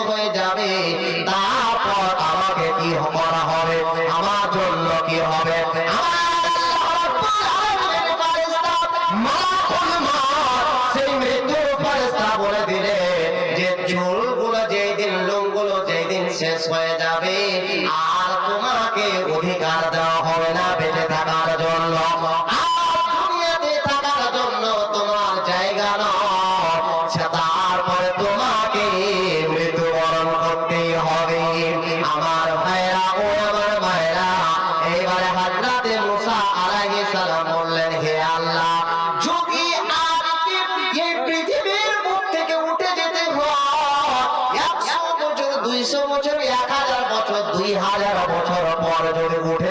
হয়ে যাবে, তারপর আমাকে কি করা হবে, আমার জন্য কি হবে? সেই মৃত্যুর ফেরেশতা বলে দিলে যে চুলগুলো যেই দিন, লোমগুলো যেই দিন শেষ হয়ে যাবে, আর তোমাকে অধিকার দেওয়া হবে না বেঁচে থাকার জন্য, আর দুনিয়াতে থাকার জন্য তোমার জায়গা নয়। তারপরে তোমাকে মৃত্যুবরণ করতেই হবে। আমার ভাইরা ও আমার ভাইরা, এইবারে হযরতে মুসা আলাইহিস সালাম বললেন, হে আল্লাহ, যদি আজকে এই পৃথিবীর বুক থেকে উঠে যেতে হয় 100 বছর, 200 বছর, 1000 বছর, 2000 বছর পর যদি উঠে